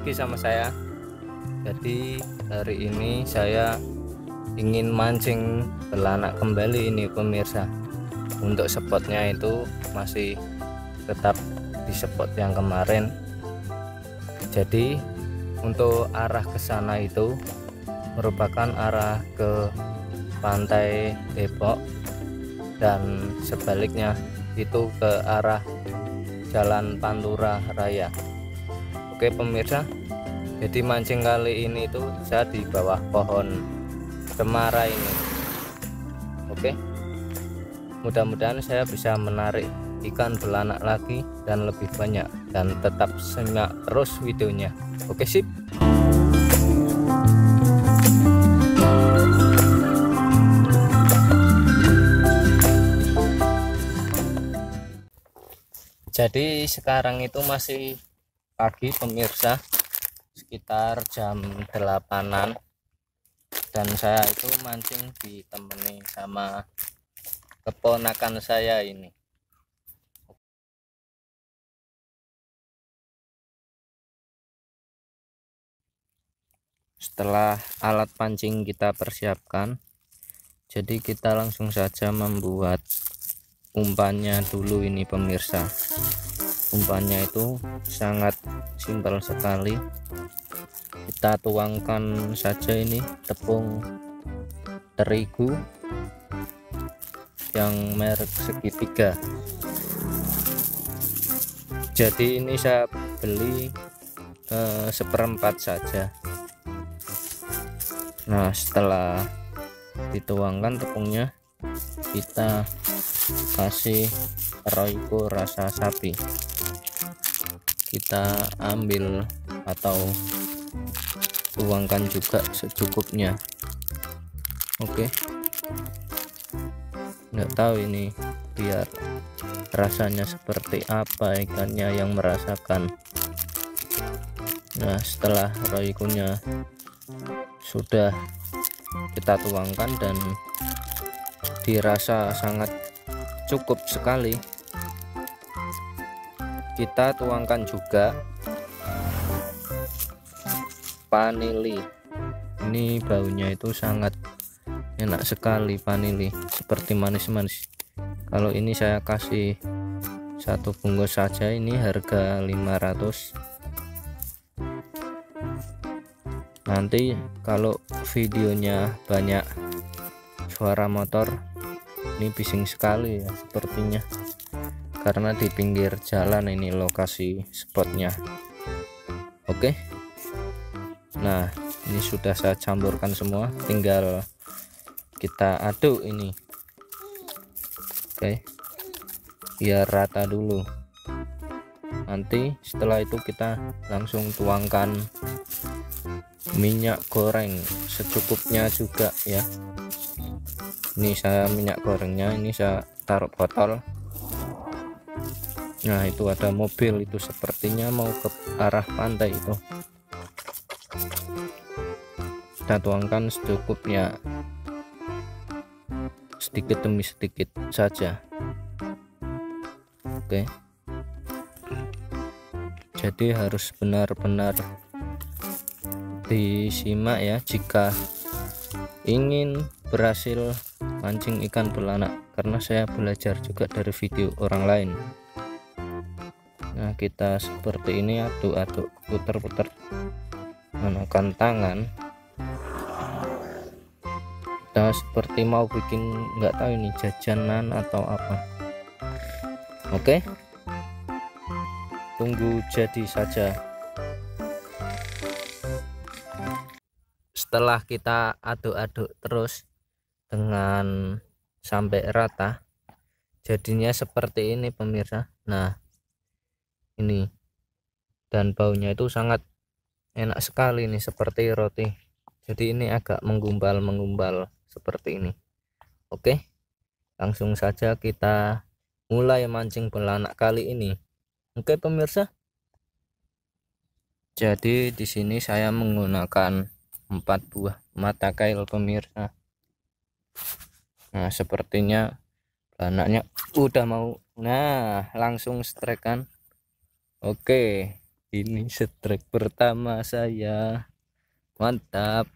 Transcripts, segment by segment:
lagi sama saya. Jadi hari ini saya ingin mancing belanak kembali ini pemirsa. Untuk spotnya itu masih tetap di spot yang kemarin. Jadi untuk arah ke sana itu merupakan arah ke pantai Depok, dan sebaliknya itu ke arah Jalan Pantura Raya. Oke pemirsa, jadi mancing kali ini itu saya di bawah pohon cemara ini. Oke, mudah-mudahan saya bisa menarik ikan belanak lagi dan lebih banyak, dan tetap simak terus videonya. Oke, sip. Jadi sekarang itu masih pagi pemirsa, sekitar jam 8-an, dan saya itu mancing ditemani sama keponakan saya ini. Setelah alat pancing kita persiapkan, jadi kita langsung saja membuat umpannya dulu ini pemirsa. Umpannya itu sangat simpel sekali. Kita tuangkan saja ini tepung terigu yang merek segitiga. Jadi ini saya beli seperempat saja. Nah, setelah dituangkan tepungnya, kita kasih Royco rasa sapi. Kita ambil atau tuangkan juga secukupnya. Oke, nggak tahu ini biar rasanya seperti apa ikannya yang merasakan. Nah, setelah Royco-nya sudah kita tuangkan dan dirasa sangat cukup sekali, kita tuangkan juga vanili. Ini baunya itu sangat enak sekali, vanili seperti manis-manis. Kalau ini saya kasih satu bungkus saja, ini harga 500. Nanti kalau videonya banyak suara motor, ini bising sekali ya sepertinya, karena di pinggir jalan ini lokasi spotnya. Oke, nah ini sudah saya campurkan semua, tinggal kita aduk ini. Oke, biar rata dulu. Nanti setelah itu kita langsung tuangkan minyak goreng secukupnya juga ya. Ini saya minyak gorengnya ini saya taruh botol. Nah, itu ada mobil itu sepertinya mau ke arah pantai itu. Kita tuangkan secukupnya, sedikit demi sedikit saja. Oke, jadi harus benar-benar disimak ya jika ingin berhasil mancing ikan belanak, karena saya belajar juga dari video orang lain. Nah, kita seperti ini, aduk-aduk, putar-putar menggunakan tangan. Kita seperti mau bikin, nggak tahu ini jajanan atau apa. Oke, tunggu jadi saja. Setelah kita aduk-aduk terus dengan sampai rata, jadinya seperti ini pemirsa. Nah, ini, dan baunya itu sangat enak sekali nih, seperti roti. Jadi ini agak menggumpal seperti ini. Oke, langsung saja kita mulai mancing belanak kali ini. Oke pemirsa, jadi di sini saya menggunakan 4 buah mata kail pemirsa. Nah, sepertinya belanaknya udah mau, nah langsung strike kan. Oke, Ini strike pertama saya, mantap,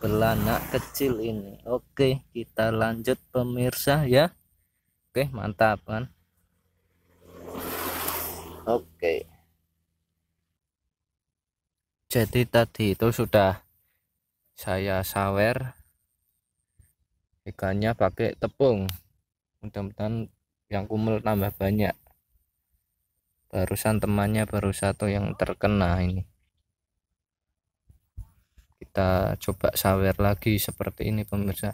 belanak kecil ini. Oke, kita lanjut pemirsa ya. Oke, mantap kan. Oke, jadi tadi itu sudah saya sawer ikannya pakai tepung, mudah-mudahan yang kumel tambah banyak. Barusan temannya baru satu yang terkena ini. Kita coba sawer lagi seperti ini pemirsa.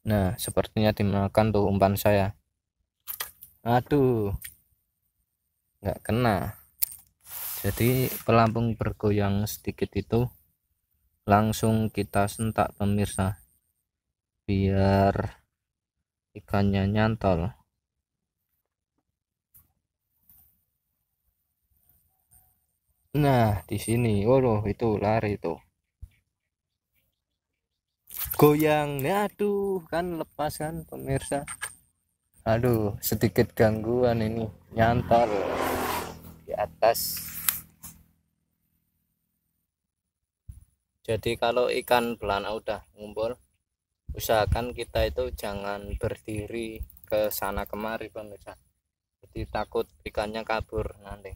Nah, sepertinya dimakan tuh umpan saya. Aduh, nggak kena. Jadi pelampung bergoyang sedikit itu langsung kita sentak pemirsa, biar ikannya nyantol. Nah, di sini, oh itu lari tuh, goyang. Aduh, kan lepas kan pemirsa. Aduh, sedikit gangguan ini, nyantol di atas. Jadi kalau ikan belanak udah ngumpul, usahakan kita itu jangan berdiri ke sana kemari pemirsa. Jadi takut ikannya kabur nanti.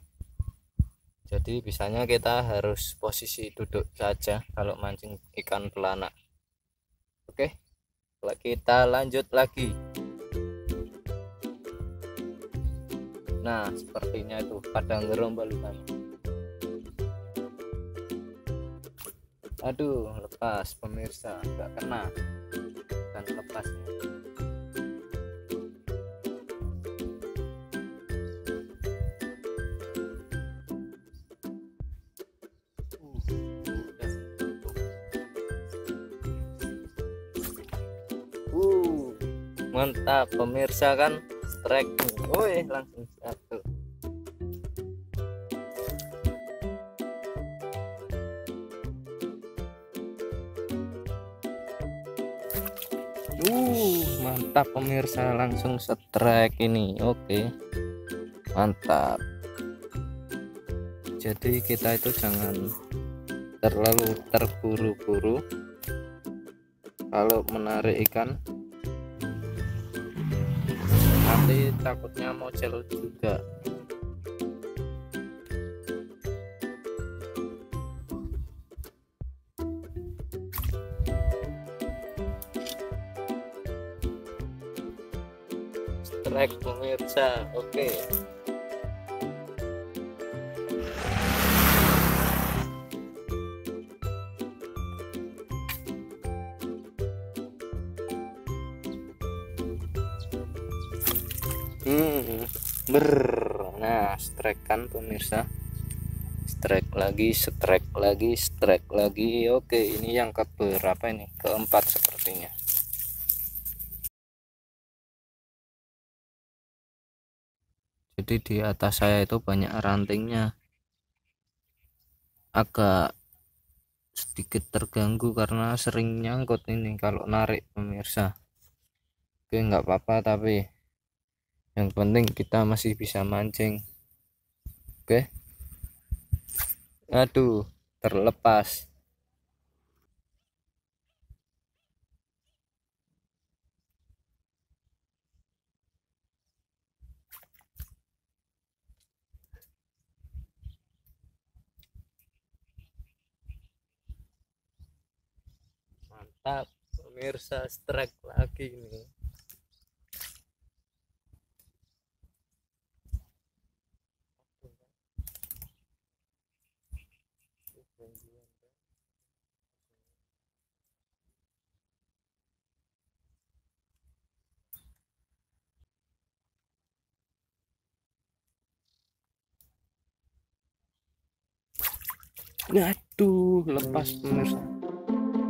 Jadi bisanya kita harus posisi duduk saja kalau mancing ikan belanak. Oke, kita lanjut lagi. Nah, sepertinya itu pada ngerombol ikan. Aduh, lepas pemirsa, nggak kena dan lepasnya. Mantap pemirsa kan, strike. Woi, langsung satu. Mantap pemirsa, langsung strike ini. Oke, mantap. Jadi kita itu jangan terlalu terburu-buru kalau menarik ikan, nanti takutnya mocel juga. Strike pemirsa. Oke. Nah, strike kan pemirsa, strike lagi, strike lagi, strike lagi. Oke, ini yang keberapa ini? Keempat sepertinya. Jadi di atas saya itu banyak rantingnya, agak sedikit terganggu karena sering nyangkut ini kalau narik pemirsa. Oke, nggak apa-apa, tapi yang penting kita masih bisa mancing. Oke. Aduh, terlepas. Mantap pemirsa, strike lagi nih. Aduh, lepas pemirsa,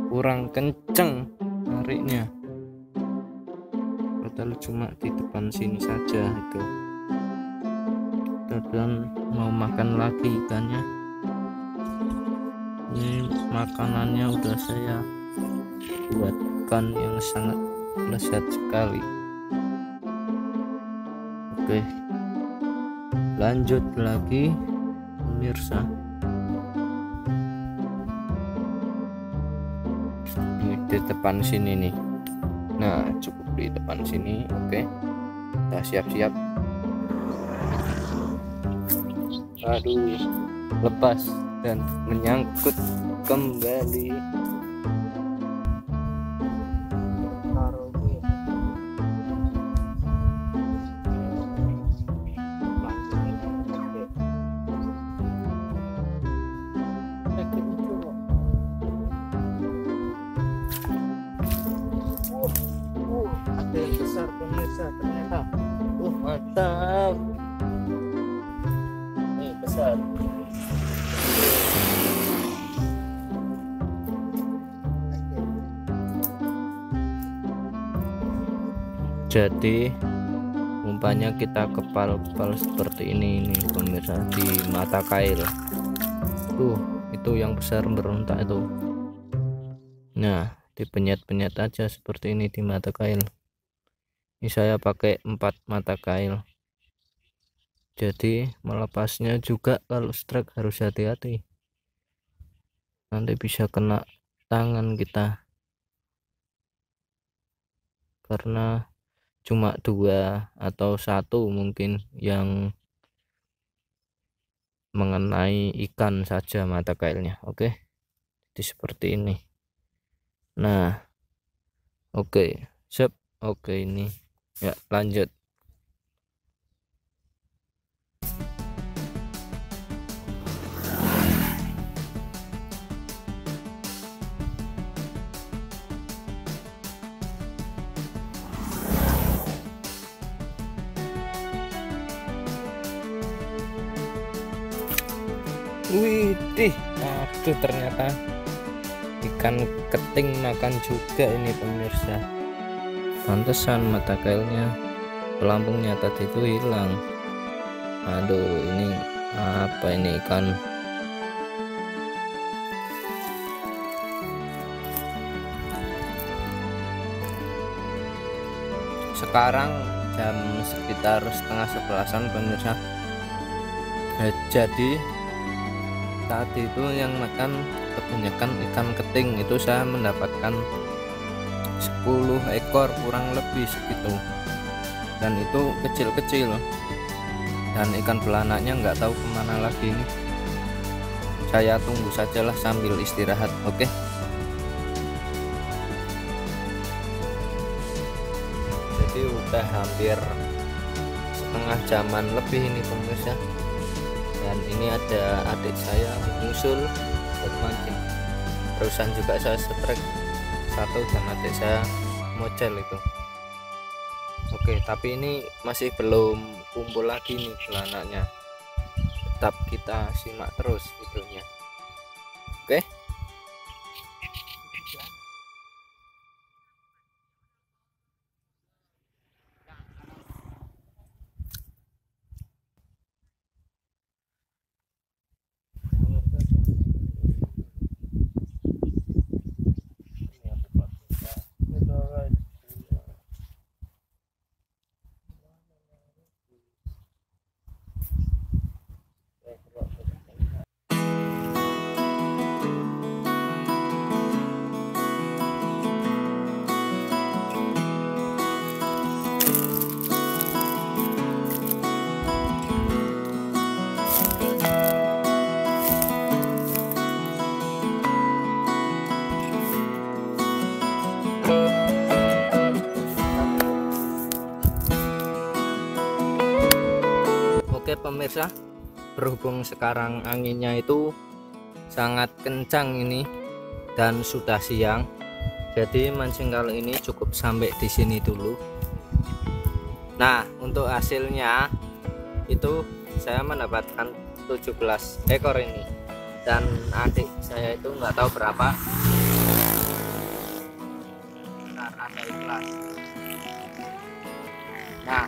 kurang kenceng nariknya, padahal cuma di depan sini saja itu. Dan mau makan lagi ikannya. Ini makanannya udah saya buatkan yang sangat lezat sekali. Oke, lanjut lagi. pemirsa. Ini di depan sini nih. Nah, cukup di depan sini. Oke, kita siap-siap. Aduh, lepas dan menyangkut kembali. Ada yang besar pemirsa ternyata. Mantap. Nih besar. Jadi umpannya kita kepal-kepal seperti ini nih pemirsa, di mata kail. Tuh, itu yang besar berontak itu. Nah, dipenyet-penyet aja seperti ini di mata kail. Ini saya pakai 4 mata kail. Jadi melepasnya juga kalau strike harus hati-hati. Nanti bisa kena tangan kita. Karena cuma 2 atau 1 mungkin yang mengenai ikan saja mata kailnya. Oke, jadi seperti ini. Nah, oke, sip. Oke, ini ya, lanjut. Widih, aduh, ternyata ikan keting makan juga ini pemirsa. Pantesan mata kailnya, pelampungnya tadi itu hilang. Aduh, ini apa ini ikan? Sekarang jam sekitar setengah 11-an pemirsa. Jadi tadi itu yang makan kebanyakan ikan keting, itu saya mendapatkan 10 ekor kurang lebih segitu, dan itu kecil-kecil, dan ikan belanaknya nggak tahu kemana lagi ini. Saya tunggu sajalah sambil istirahat. Oke. Jadi udah hampir setengah jaman lebih ini pemirsa, dan ini ada adik saya menyusul buat mancing. Terusan juga saya strike 1 dan adik saya mocel itu. Oke, tapi ini masih belum kumpul lagi nih belanaknya. Tetap kita simak terus videonya. Oke. Oke pemirsa, berhubung sekarang anginnya itu sangat kencang ini dan sudah siang, jadi mancing kali ini cukup sampai di sini dulu. Nah, untuk hasilnya itu saya mendapatkan 17 ekor ini, dan adik saya itu nggak tahu berapa karena ada ikhlas. Nah,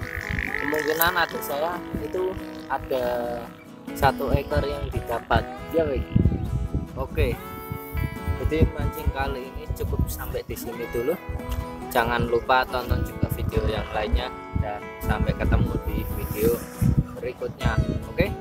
kemungkinan adik saya itu ada 1 ekor yang didapat ya, Wik. Oke, jadi mancing kali ini cukup sampai di sini dulu. Jangan lupa tonton juga video yang lainnya, dan sampai ketemu di video berikutnya. Oke.